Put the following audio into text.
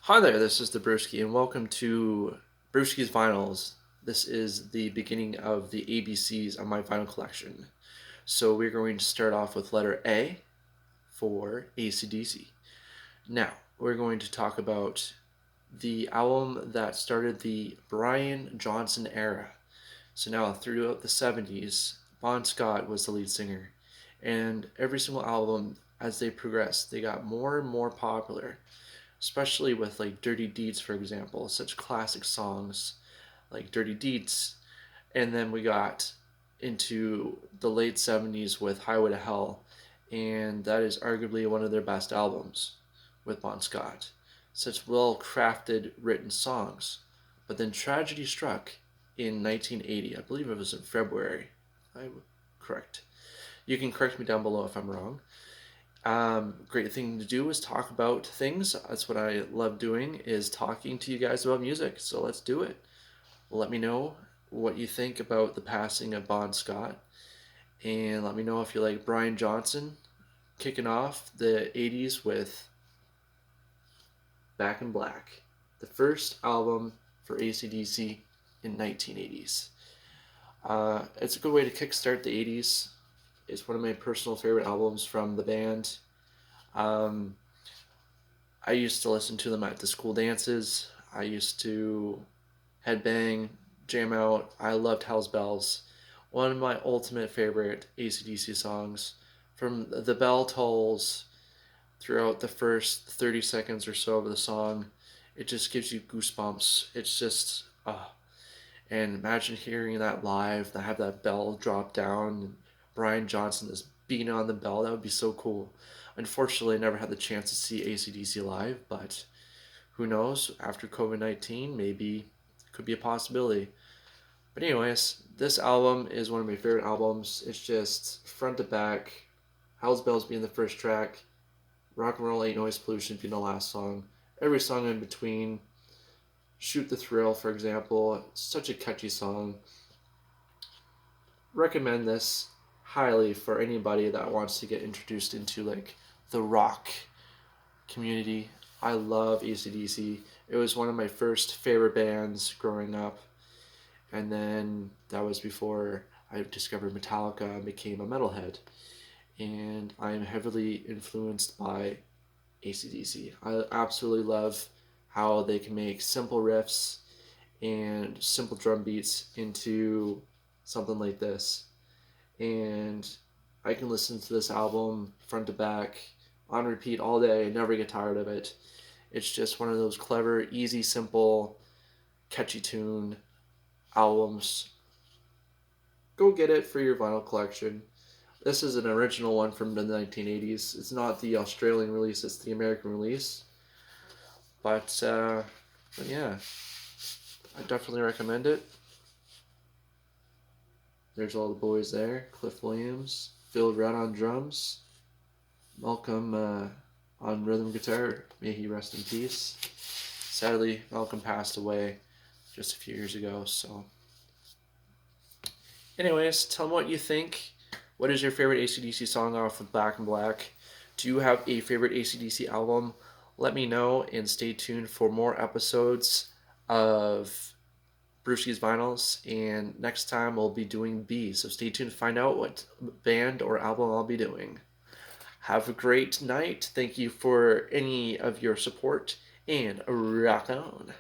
Hi there, this is the Brewski, and welcome to Brewski's Vinyls. This is the beginning of the ABCs of my vinyl collection. So we're going to start off with letter A for AC/DC. Now, we're going to talk about the album that started the Brian Johnson era. So now, throughout the 70s, Bon Scott was the lead singer, and every single album, as they progressed, they got more and more popular, especially with like Dirty Deeds, for example, such classic songs like Dirty Deeds. And then we got into the late 70s with Highway to Hell, and that is arguably one of their best albums with Bon Scott. Such well crafted, written songs. But then tragedy struck in 1980. I believe it was in February. I'm correct. You can correct me down below if I'm wrong. Great thing to do is talk about things. That's what I love doing, is talking to you guys about music. So let's do it. Let me know what you think about the passing of Bon Scott, and let me know if you like Brian Johnson. Kicking off the 80s with Back in Black, the first album for AC/DC in 1980s. It's a good way to kickstart the 80s. It's one of my personal favorite albums from the band. Um, I used to listen to them at the school dances. I used to headbang, jam out. I loved Hell's Bells. One of my ultimate favorite AC/DC songs. From the bell tolls throughout the first 30 seconds or so of the song, it just gives you goosebumps. It's just, and imagine hearing that live, have that bell drop down, and Brian Johnson is beating on the bell. That would be so cool. Unfortunately, I never had the chance to see AC/DC live, but who knows? After COVID-19, maybe it could be a possibility. But anyways, this album is one of my favorite albums. It's just front to back, Hell's Bells being the first track, Rock and Roll Ain't Noise Pollution being the last song, every song in between. Shoot the Thrill, for example, such a catchy song. Recommend this highly for anybody that wants to get introduced into like the rock community. I love AC/DC. It was one of my first favorite bands growing up, and then that was before I discovered Metallica and became a metalhead. And I am heavily influenced by AC/DC. I absolutely love how they can make simple riffs and simple drum beats into something like this. And I can listen to this album front to back on repeat all day and never get tired of it. It's just one of those clever, easy, simple, catchy tune albums. Go get it for your vinyl collection. This is an original one from the 1980s. It's not the Australian release, it's the American release. But yeah, I definitely recommend it. There's all the boys there. Cliff Williams, Phil Rudd on drums, Malcolm on rhythm guitar. May he rest in peace. Sadly, Malcolm passed away just a few years ago. So, anyways, tell me what you think. What is your favorite AC/DC song off of Back in Black? Do you have a favorite AC/DC album? Let me know, and stay tuned for more episodes of Brewskis Vinyls, and next time we'll be doing B, so stay tuned to find out what band or album I'll be doing. Have a great night. Thank you for any of your support, and rock on.